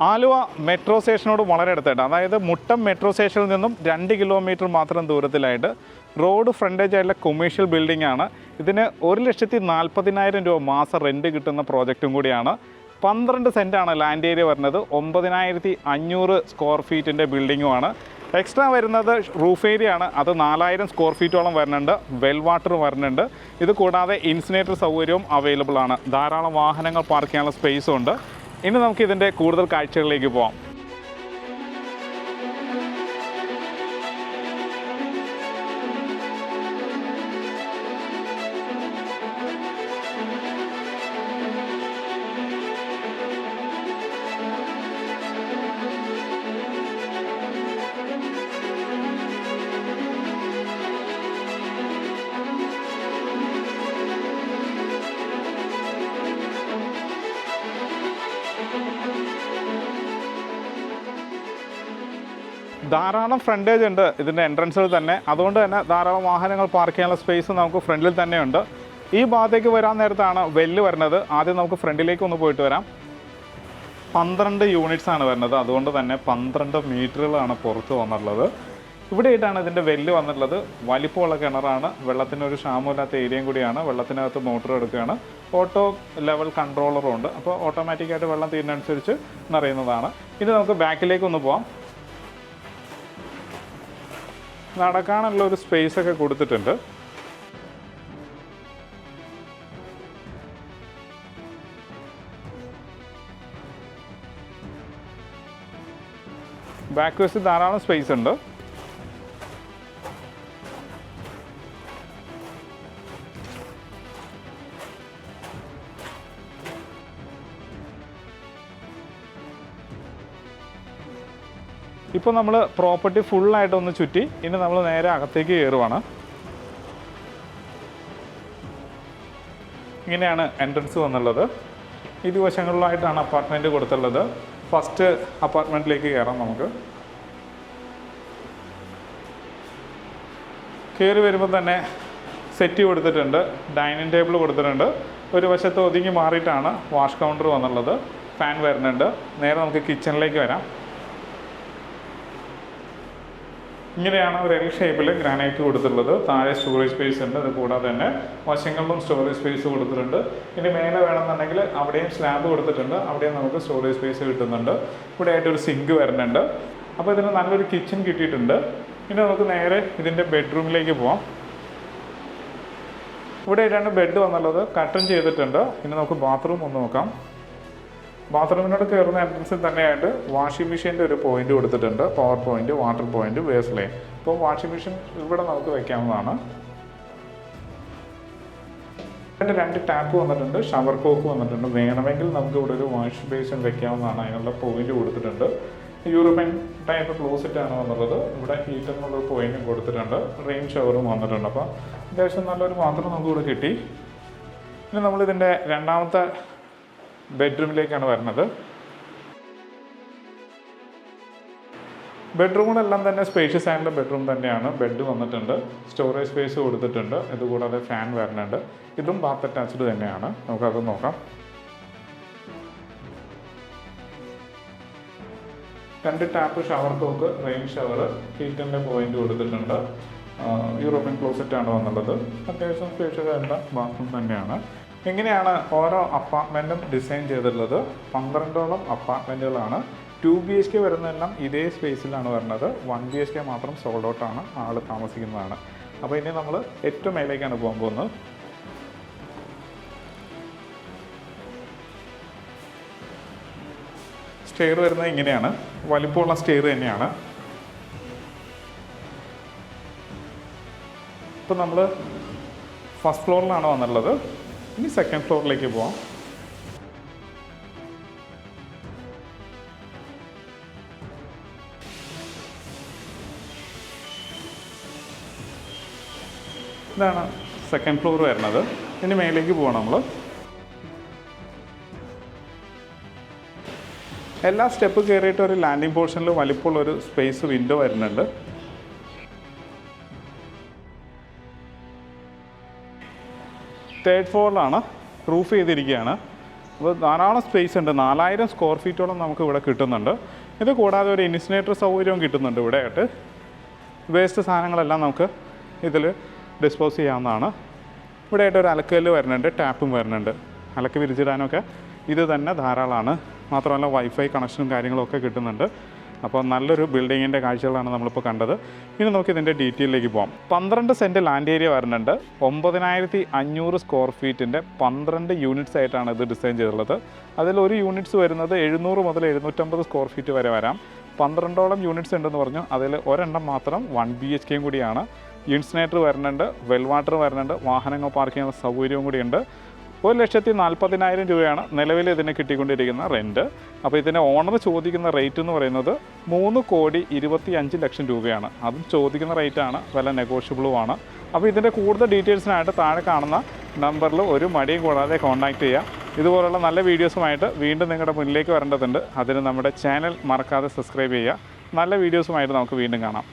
Aluva metro സ്റ്റേഷനോട് വളരെ അടുത്തായിട്ട്, അതായത് മുട്ടം മെട്രോ സ്റ്റേഷനിൽ നിന്നും 2 കിലോമീറ്റർ മാത്രം ദൂരത്തിലായിട്ട് റോഡ് ഫ്രണ്ടേജ് ആയിട്ടുള്ള കൊമേഴ്ഷ്യൽ ബിൽഡിംഗ് ആണ്. ഇതിന് 1,40,000 രൂപ മാസം റെൻറ്റ് കിട്ടുന്ന പ്രോജക്റ്റും കൂടിയാണ്. 12 സെൻറ്റാണ് ലാൻഡ് ഏരിയ വരുന്നത്. 9,500 സ്ക്വയർ ഫീറ്റിൻ്റെ ബിൽഡിങ്ങുമാണ്. എക്സ്ട്രാ വരുന്നത് റൂഫ് ഏരിയ ആണ്. അത് 4,000 സ്ക്വയർ ഫീറ്റോളം വരുന്നുണ്ട്. വെൽ വാട്ടർ വരുന്നുണ്ട്. ഇത് കൂടാതെ ഇൻസിനേറ്റർ സൗകര്യവും അവൈലബിൾ ആണ്. ധാരാളം വാഹനങ്ങൾ പാർക്ക് ചെയ്യാനുള്ള സ്പേസും ഉണ്ട്. ഇനി നമുക്ക് ഇതിൻ്റെ കൂടുതൽ കാഴ്ചകളിലേക്ക് പോകാം. ധാരാളം ഫ്രണ്ടേജ് ഉണ്ട് ഇതിൻ്റെ എൻട്രൻസിൽ തന്നെ. അതുകൊണ്ട് തന്നെ ധാരാളം വാഹനങ്ങൾ പാർക്ക് ചെയ്യാനുള്ള സ്പേസ് നമുക്ക് ഫ്രണ്ടിൽ തന്നെയുണ്ട്. ഈ ഭാഗത്തേക്ക് വരാൻ നേരത്താണ് വെല്ല് വരുന്നത്. ആദ്യം നമുക്ക് ഫ്രണ്ടിലേക്ക് ഒന്ന് പോയിട്ട് വരാം. 12 യൂണിറ്റ്സ് ആണ് വരുന്നത്. അതുകൊണ്ട് തന്നെ 12 മീറ്ററുകളാണ് പുറത്ത് വന്നിട്ടുള്ളത്. ഇവിടെയായിട്ടാണ് ഇതിൻ്റെ വെല്ല് വന്നിട്ടുള്ളത്. വലിപ്പമുള്ള കിണറാണ്. വെള്ളത്തിനൊരു ക്ഷാമമില്ലാത്ത ഏരിയയും കൂടിയാണ്. വെള്ളത്തിനകത്ത് മോട്ടർ എടുക്കുകയാണ്. ഓട്ടോ ലെവൽ കൺട്രോളറും ഉണ്ട്. അപ്പോൾ ഓട്ടോമാറ്റിക്കായിട്ട് വെള്ളം തീരുന്നതനുസരിച്ച് നിറയുന്നതാണ്. ഇനി നമുക്ക് ബാക്കിലേക്കൊന്ന് പോകാം. നടക്കാനുള്ള ഒരു സ്പേസ് ഒക്കെ കൊടുത്തിട്ടുണ്ട്. ബാക്ക് വശത്ത് ധാരാളം സ്പേസ് ഉണ്ട്. ഇപ്പോൾ നമ്മൾ പ്രോപ്പർട്ടി ഫുള്ളായിട്ടൊന്ന് ചുറ്റി. ഇനി നമ്മൾ നേരെ അകത്തേക്ക് കയറുവാണ്. ഇങ്ങനെയാണ് എൻട്രൻസ് വന്നുള്ളത്. ഇരുവശങ്ങളിലായിട്ടാണ് അപ്പാർട്ട്മെൻറ്റ് കൊടുത്തുള്ളത്. ഫസ്റ്റ് അപ്പാർട്ട്മെൻറ്റിലേക്ക് കയറാം. നമുക്ക് കയറി വരുമ്പോൾ തന്നെ സെറ്റ് കൊടുത്തിട്ടുണ്ട്. ഡൈനിങ് ടേബിൾ കൊടുത്തിട്ടുണ്ട്. ഒരു വശത്ത് ഒതുങ്ങി മാറിയിട്ടാണ് വാഷ് കൗണ്ടർ വന്നുള്ളത്. ഫാൻ വരുന്നുണ്ട്. നേരെ നമുക്ക് കിച്ചണിലേക്ക് വരാം. ഇങ്ങനെയാണ് ഒരു എൽ ഷേപ്പിൽ ഗ്രാനൈറ്റ് കൊടുത്തിട്ടുള്ളത്. താഴെ സ്റ്റോറേജ് സ്പേസ് ഉണ്ട്. അത് കൂടാതെ തന്നെ വശങ്ങളിലും സ്റ്റോറേജ് സ്പേസ് കൊടുത്തിട്ടുണ്ട്. ഇനി മേലെ വേണമെന്നുണ്ടെങ്കിൽ അവിടെയും സ്ലാബ് കൊടുത്തിട്ടുണ്ട്. അവിടെയും നമുക്ക് സ്റ്റോറേജ് സ്പേസ് കിട്ടുന്നുണ്ട്. ഇവിടെ ആയിട്ടൊരു സിങ്ക് വരുന്നുണ്ട്. അപ്പോൾ ഇതിന് നല്ലൊരു കിച്ചൺ കിട്ടിയിട്ടുണ്ട്. ഇനി നമുക്ക് നേരെ ഇതിൻ്റെ ബെഡ്റൂമിലേക്ക് പോവാം. ഇവിടെ ആയിട്ടാണ് ബെഡ് വന്നുള്ളത്. കർട്ടൻ ചെയ്തിട്ടുണ്ട്. ഇനി നമുക്ക് ബാത്റൂം ഒന്ന് നോക്കാം. ബാത്റൂമിനോട് കയറുന്ന എൻട്രൻസിൽ തന്നെയായിട്ട് വാഷിംഗ് മെഷീൻ്റെ ഒരു പോയിന്റ് കൊടുത്തിട്ടുണ്ട്. Power point, water point, waste line. ഇപ്പോൾ വാഷിംഗ് മെഷീൻ ഇവിടെ നമുക്ക് വയ്ക്കാവുന്നതാണ്. 2 ടാപ്പ് വന്നിട്ടുണ്ട്. ഷവർ കോക്ക് വന്നിട്ടുണ്ട്. വേണമെങ്കിൽ നമുക്ക് ഇവിടെ ഒരു വാഷ് ബേസിൻ വയ്ക്കാവുന്നതാണ്. അതിനുള്ള പോയിന്റ് കൊടുത്തിട്ടുണ്ട്. യൂറോപ്യൻ ടൈപ്പ് ക്ലോസറ്റ് ആണ് വന്നുള്ളത്. ഇവിടെ ഹീറ്റർ എന്നുള്ള പോയിന്റും കൊടുത്തിട്ടുണ്ട്. റെയിൻ ഷവറും വന്നിട്ടുണ്ട്. അപ്പോൾ അത്യാവശ്യം നല്ലൊരു പാത്രം നമുക്ക് ഇവിടെ കിട്ടി. ഇനി നമ്മളിതിൻ്റെ രണ്ടാമത്തെ ബെഡ്റൂമിലേക്കാണ് വരുന്നത്. ബെഡ്റൂമുകളെല്ലാം തന്നെ സ്പേഷ്യസ് ആയിട്ടുള്ള ബെഡ്റൂം തന്നെയാണ്. ബെഡ് വന്നിട്ടുണ്ട്. സ്റ്റോറേജ് സ്പേസ് കൊടുത്തിട്ടുണ്ട്. ഇതുകൂടാതെ ഫാൻ വരുന്നുണ്ട്. ഇതും ബാത്ത് അറ്റാച്ച്ഡ് തന്നെയാണ്. നമുക്കത് നോക്കാം. 2 tap, shower cock, rain shower, ഹീറ്ററിൻ്റെ പോയിന്റ് കൊടുത്തിട്ടുണ്ട്. യൂറോപ്യൻ ക്ലോസറ്റാണ് വന്നുള്ളത്. അത്യാവശ്യം സ്പേഷ്യസ് ആയിട്ടുള്ള ബാത്റൂം തന്നെയാണ്. ഇങ്ങനെയാണ് ഓരോ അപ്പാർട്ട്മെൻറ്റും ഡിസൈൻ ചെയ്തിട്ടുള്ളത്. 12ഓളം അപ്പാർട്ട്മെൻറ്റുകളാണ്. 2 BHK വരുന്നതെല്ലാം ഇതേ സ്പേസിലാണ് വരുന്നത്. 1 BHK മാത്രം സോൾഡ് ഔട്ടാണ്. ആൾ താമസിക്കുന്നതാണ്. അപ്പോൾ ഇനി നമ്മൾ ഏറ്റവും മേലേക്കാണ് പോകാൻ പോകുന്നത്. സ്റ്റെയർ വരുന്നത് ഇങ്ങനെയാണ്. വലിപ്പമുള്ള സ്റ്റെയർ തന്നെയാണ്. ഇപ്പോൾ നമ്മൾ ഫസ്റ്റ് ഫ്ലോറിലാണ് വന്നിട്ടുള്ളത്. ഇനി സെക്കൻഡ് ഫ്ലോറിലേക്ക് പോവാം. ഇതാണ് സെക്കൻഡ് ഫ്ലോർ വരുന്നത്. ഇനി മേലേക്ക് പോവാം നമ്മൾ. എല്ലാ സ്റ്റെപ്പ് കയറിയിട്ട് ഒരു ലാൻഡിംഗ് പോർഷനിൽ വലിപ്പമുള്ളൊരു സ്പേസ് വിൻഡോ വരുന്നുണ്ട്. തേർഡ് ഫ്ലോറിലാണ്. റൂഫ് ചെയ്തിരിക്കുകയാണ്. അപ്പോൾ ധാരാളം സ്പേസ് ഉണ്ട്. 4000 സ്ക്വയർ ഫീറ്റോളം നമുക്ക് ഇവിടെ കിട്ടുന്നുണ്ട്. ഇത് കൂടാതെ ഒരു ഇൻസിനേറ്റർ സൗകര്യവും കിട്ടുന്നുണ്ട്. ഇവിടെ ആയിട്ട് വേസ്റ്റ് സാധനങ്ങളെല്ലാം നമുക്ക് ഇതിൽ ഡിസ്പോസ് ചെയ്യാവുന്നതാണ്. ഇവിടെ ആയിട്ട് ഒരു അലക്കല്ല് വരുന്നുണ്ട്, ടാപ്പും വരുന്നുണ്ട്. അലക്ക് വിരിച്ചിടാനൊക്കെ ഇത് തന്നെ ധാരാളമാണ്. മാത്രമല്ല വൈഫൈ കണക്ഷനും കാര്യങ്ങളൊക്കെ കിട്ടുന്നുണ്ട്. അപ്പോൾ നല്ലൊരു ബിൽഡിങ്ങിൻ്റെ കാഴ്ചകളാണ് നമ്മളിപ്പോൾ കണ്ടത്. ഇനി നമുക്ക് ഇതിൻ്റെ ഡീറ്റെയിലേക്ക് പോകാം. 12 സെൻറ്റ് ലാൻഡ് ഏരിയ വരുന്നുണ്ട്. 9500 സ്ക്വയർ ഫീറ്റിൻ്റെ 12 യൂണിറ്റ്സ് ആയിട്ടാണ് ഇത് ഡിസൈൻ ചെയ്തിട്ടുള്ളത്. അതിൽ ഒരു യൂണിറ്റ്സ് വരുന്നത് 700 മുതൽ 750 സ്ക്വയർ ഫീറ്റ് വരെ വരാം. 12ഓളം യൂണിറ്റ്സ് ഉണ്ടെന്ന് പറഞ്ഞു. അതിൽ ഒരെണ്ണം മാത്രം 1 BHK കൂടിയാണ്. ഇൻസിനേറ്റർ വരുന്നുണ്ട്, വെൽ വാട്ടർ വരുന്നുണ്ട്, വാഹനങ്ങൾ പാർക്ക് ചെയ്യുന്ന സൗകര്യവും കൂടിയുണ്ട്. 1,40,000 രൂപയാണ് നിലവിൽ ഇതിന് കിട്ടിക്കൊണ്ടിരിക്കുന്ന റെൻറ്റ്. അപ്പോൾ ഇതിന് ഓണർ ചോദിക്കുന്ന റേറ്റ് എന്ന് പറയുന്നത് 3,25,00,000 രൂപയാണ്. അതും ചോദിക്കുന്ന റേറ്റാണ്, വില നെഗോഷ്യബിളുമാണ്. അപ്പോൾ ഇതിൻ്റെ കൂടുതൽ ഡീറ്റെയിൽസിനായിട്ട് താഴെ കാണുന്ന നമ്പറിൽ ഒരു മടിയും കൂടാതെ കോൺടാക്റ്റ് ചെയ്യുക. ഇതുപോലുള്ള നല്ല വീഡിയോസുമായിട്ട് വീണ്ടും നിങ്ങളുടെ മുന്നിലേക്ക് വരേണ്ടതുണ്ട്. അതിന് നമ്മുടെ ചാനൽ മറക്കാതെ സബ്സ്ക്രൈബ് ചെയ്യുക. നല്ല വീഡിയോസുമായിട്ട് നമുക്ക് വീണ്ടും കാണാം.